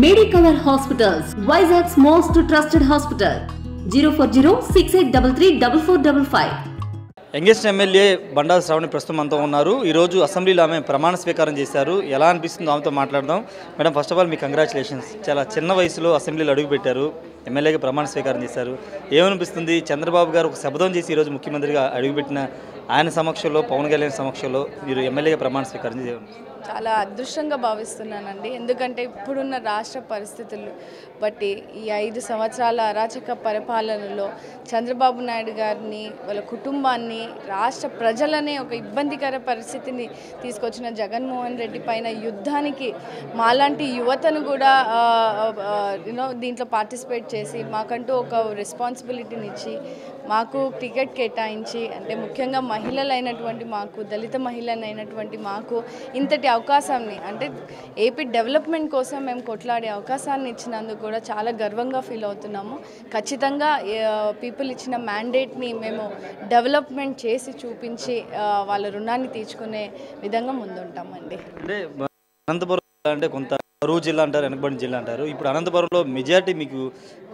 Medicover Hospitals, Vizag's most trusted hospital. 040-6833-4455. Youngest MLA Bandaru Sravani ప్రస్తుతం అంతా ఉన్నారు. ఈరోజు అసెంబ్లీలో ఆమె ప్రమాణ స్వీకారం చేశారు. ఎలా అనిపిస్తుందో ఆమెతో మాట్లాడదాం. Madam, first of all me congratulations. చాలా చిన్న వయసులో అసెంబ్లీలో అడుగుపెట్టారు, ఎమ్మెల్యేగా ప్రమాణ స్వీకారం చేశారు. ఏమనిపిస్తుంది? చంద్రబాబు గారు ఒక శపథం చేసి ఈరోజు ముఖ్యమంత్రిగా అడుగుపెట్టిన ఆయన సమక్షంలో, పవన్ కళ్యాణ్ సమక్షంలో మీరు ఎమ్మెల్యేగా ప్రమాణ స్వీకారం చేశారు. చాలా అదృష్టంగా భావిస్తున్నానండి. ఎందుకంటే ఇప్పుడున్న రాష్ట్ర పరిస్థితులు బట్టి ఈ 5 సంవత్సరాల అరాచక పరిపాలనలో చంద్రబాబు నాయుడు గారిని, వాళ్ళ కుటుంబాన్ని, రాష్ట్ర ప్రజలనే ఒక ఇబ్బందికర పరిస్థితిని తీసుకొచ్చిన జగన్మోహన్ రెడ్డి పైన యుద్ధానికి మాలాంటి యువతను కూడా దీంట్లో పార్టిసిపేట్ చేసి మాకంటూ ఒక రెస్పాన్సిబిలిటీని ఇచ్చి మాకు టికెట్ కేటాయించి, అంటే ముఖ్యంగా మహిళలైనటువంటి మాకు, దళిత మహిళలైనటువంటి మాకు ఇంతటి అవకాశాన్ని, అంటే ఏపీ డెవలప్మెంట్ కోసం మేము కొట్లాడే అవకాశాన్ని ఇచ్చినందుకు కూడా చాలా గర్వంగా ఫీల్ అవుతున్నాము. ఖచ్చితంగా పీపుల్ ఇచ్చిన మ్యాండేట్ని మేము డెవలప్మెంట్ చేసి చూపించి వాళ్ళ రుణాన్ని తీర్చుకునే విధంగా ముందుంటామండి. అంటే అనంతపురం అంటే కొంత కరువు జిల్లా అంటారు, వెనకబడిన జిల్లా అంటారు. ఇప్పుడు అనంతపురంలో మెజారిటీ మీకు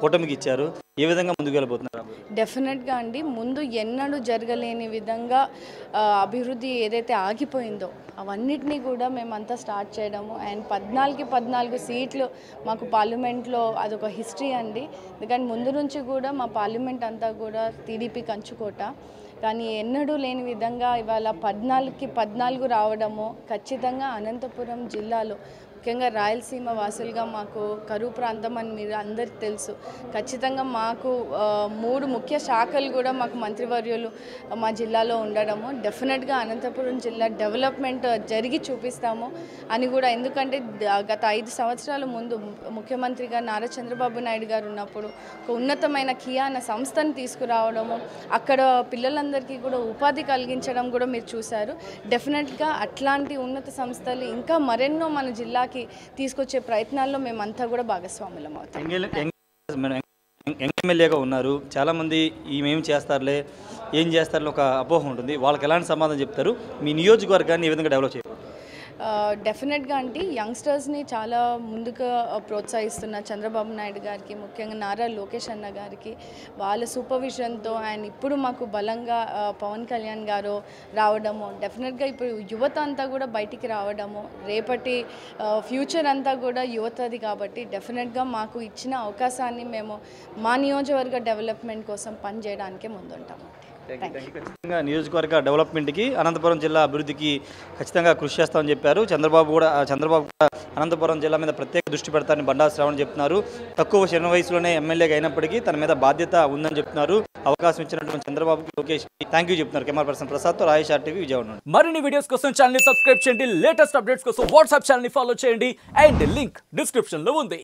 కూటమికి ఇచ్చారు. ఏ విధంగా ముందుకు వెళ్ళిపోతున్నారు? డెఫినెట్గా అండి, ముందు ఎన్నడూ జరగలేని విధంగా అభివృద్ధి ఏదైతే ఆగిపోయిందో అవన్నిటినీ కూడా మేమంతా స్టార్ట్ చేయడము. అండ్ 14 సీట్లు మాకు పార్లమెంట్లో అదొక హిస్టరీ అండి. ఎందుకంటే ముందు నుంచి కూడా మా పార్లమెంట్ అంతా కూడా టీడీపీ కంచుకోట. కానీ ఎన్నడూ లేని విధంగా ఇవాళ 14 రావడము ఖచ్చితంగా అనంతపురం జిల్లాలో, ముఖ్యంగా రాయలసీమ వాసులుగా మాకు కరువు ప్రాంతం అని మీరు అందరికీ తెలుసు. ఖచ్చితంగా మాకు 3 ముఖ్య శాఖలు కూడా మాకు మంత్రివర్యులు మా జిల్లాలో ఉండడము, డెఫినెట్గా అనంతపురం జిల్లా డెవలప్మెంట్ జరిగి చూపిస్తాము అని కూడా. ఎందుకంటే గత 5 సంవత్సరాల ముందు ముఖ్యమంత్రిగా నారా చంద్రబాబు నాయుడు గారు ఉన్నప్పుడు ఒక ఉన్నతమైన కియా అన్న సంస్థను తీసుకురావడము, అక్కడ పిల్లలందరికీ కూడా ఉపాధి కలిగించడం కూడా మీరు చూశారు. డెఫినెట్గా అట్లాంటి ఉన్నత సంస్థలు ఇంకా మరెన్నో మన జిల్లా తీసుకొచ్చే ప్రయత్నాల్లో మేమంతా కూడా భాగస్వాములం అవుతాం. ఎమ్మెల్యేగా ఉన్నారు, చాలామంది ఈమెం చేస్తారులే, ఏం చేస్తారులే ఒక అపోహ ఉంటుంది. వాళ్ళకి ఎలాంటి సమాధానం చెప్తారు? మీ నియోజకవర్గాన్ని ఏ విధంగా డెవలప్ చేయాలి? డెఫినెట్గా అంటే యంగ్స్టర్స్ని చాలా ముందుగా ప్రోత్సహిస్తున్న చంద్రబాబు నాయుడు గారికి, ముఖ్యంగా నారా లోకేష్ అన్న గారికి వాళ్ళ సూపర్విజన్తో అండ్ ఇప్పుడు మాకు బలంగా పవన్ కళ్యాణ్ గారు రావడము, డెఫినెట్గా ఇప్పుడు యువత అంతా కూడా బయటికి రావడము, రేపటి ఫ్యూచర్ అంతా కూడా యువతది కాబట్టి డెఫినెట్గా మాకు ఇచ్చిన అవకాశాన్ని మేము మా నియోజకవర్గ డెవలప్మెంట్ కోసం పనిచేయడానికే ముందుంటాము. ఖచ్చితంగా నియోజకవర్గ డెవలప్మెంట్కి, అనంతపురం జిల్లా అభివృద్ధికి ఖచ్చితంగా కృషి చేస్తామని చెప్పారు. చంద్రబాబు కూడా అనంతపురం జిల్లా మీద ప్రత్యేక దృష్టి పెడతారని బండారు శ్రావణ్ చెప్తున్నారు. తక్కువ చిన్న వయసులోనే ఎమ్మెల్యేగా అయినప్పటికీ తన మీద బాధ్యత ఉందని చెప్తున్నారు. అవకాశం ఇచ్చినటువంటి చంద్రబాబుకి, లోకేష్ థ్యాంక్ యూ చెప్తున్నారు. కెమెరా పర్సన్ ప్రసాద్తో రాయేష్ RTV, విజయవాడ. మరిన్ని వీడియోస్ కోసం ఛానల్ సబ్స్క్రైబ్ చేయండి, లేటెస్ట్ అప్డేట్స్ కోసం వాట్సాప్ ఛానల్ ఫాలో చేయండి అండ్ లింక్ డిస్క్రిప్షన్ లో ఉంది.